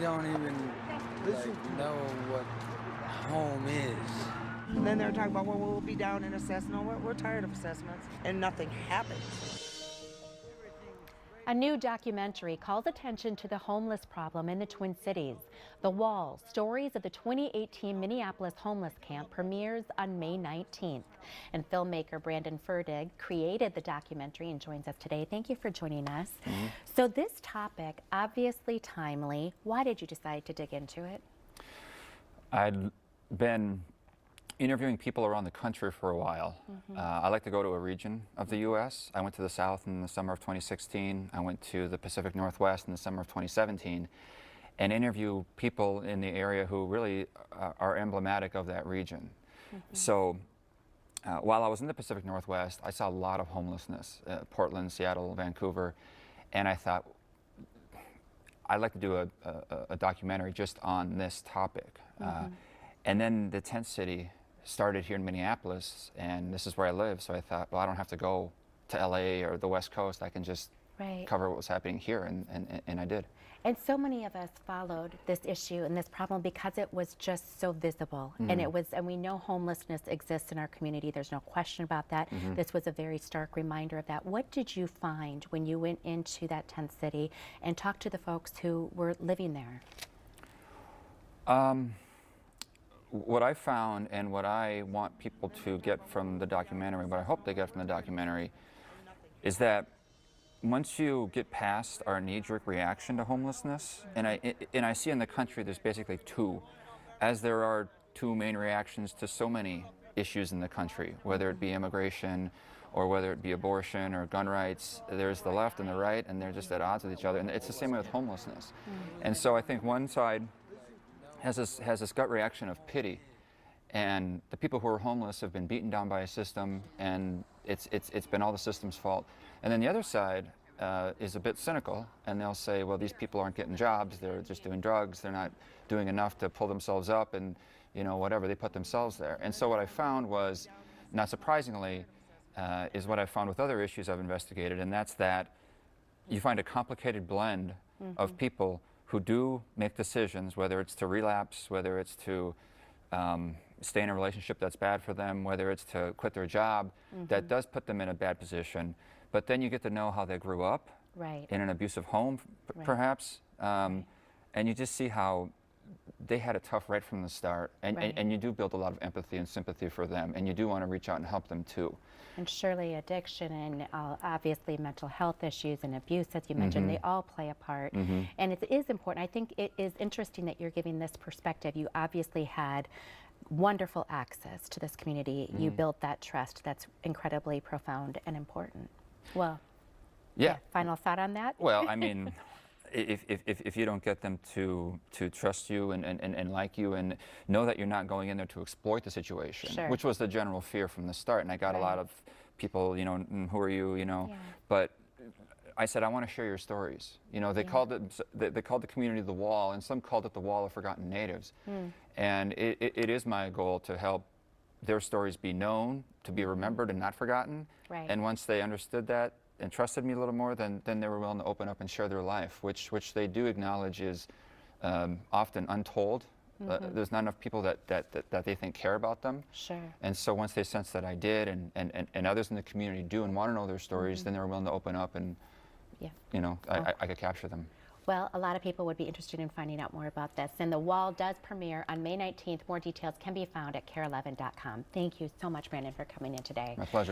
don't even like, know what home is. And then they're talking about, well, we'll be down in assessment. No, we're tired of assessments, and nothing happens. A new documentary calls attention to the homeless problem in the Twin Cities. The Wall, Stories of the 2018 Minneapolis Homeless Camp premieres on May 19th. And filmmaker Brandon Ferdig created the documentary and joins us today. Thank you for joining us. So this topic, obviously timely. Why did you decide to dig into it? I'd been interviewing people around the country for a while. I like to go to a region of the U.S. I went to the South in the summer of 2016. I went to the Pacific Northwest in the summer of 2017 and interview people in the area who really are emblematic of that region. So while I was in the Pacific Northwest, I saw a lot of homelessness, Portland, Seattle, Vancouver, and I thought, I'd like to do a documentary just on this topic. And then the tent city started here in Minneapolis, and this is where I live, so I thought, well, I don't have to go to LA or the West Coast. I can just cover what was happening here, and I did. And so many of us followed this issue and this problem because it was just so visible. And we know homelessness exists in our community. There's no question about that. This was a very stark reminder of that. What did you find when you went into that tent city and talked to the folks who were living there? What I found, and what I want people to get from the documentary, what I hope they get from the documentary, is that once you get past our knee-jerk reaction to homelessness, and I see in the country there's basically two, as there are two main reactions to so many issues in the country, whether it be immigration or whether it be abortion or gun rights. There's the left and the right, and they're just at odds with each other, and it's the same way with homelessness. And so I think one side has this gut reaction of pity, and the people who are homeless have been beaten down by a system, and it's been all the system's fault. And then the other side is a bit cynical, and they'll say, well, these people aren't getting jobs, they're just doing drugs, they're not doing enough to pull themselves up, and you know, whatever, they put themselves there. And so what I found was, not surprisingly, is what I found with other issues I've investigated, and that's that you find a complicated blend of people who do make decisions, whether it's to relapse, whether it's to stay in a relationship that's bad for them, whether it's to quit their job, that does put them in a bad position. But then you get to know how they grew up in an abusive home, perhaps, and you just see how they had it tough right from the start, and you do build a lot of empathy and sympathy for them, and you do want to reach out and help them too. And surely addiction and obviously mental health issues and abuse, as you mentioned, they all play a part. And it is important. I think it is interesting that you're giving this perspective. You obviously had wonderful access to this community. You built that trust that's incredibly profound and important. Well, yeah. Final thought on that? Well, I mean, if you don't get them to trust you and like you and know that you're not going in there to exploit the situation, which was the general fear from the start. And I got a lot of people, you know, who are you, you know, but I said, I want to share your stories. You know, they called it, they called the community the Wall, and some called it the Wall of Forgotten Natives. And it is my goal to help their stories be known, to be remembered and not forgotten. And once they understood that and trusted me a little more, then they were willing to open up and share their life, which they do acknowledge is often untold. There's not enough people that they think care about them. And so once they sense that I did, and others in the community do and want to know their stories, then they were willing to open up, and you know, I could capture them. Well, a lot of people would be interested in finding out more about this. And The Wall does premiere on May 19th. More details can be found at KARE11.com. Thank you so much, Brandon, for coming in today. My pleasure.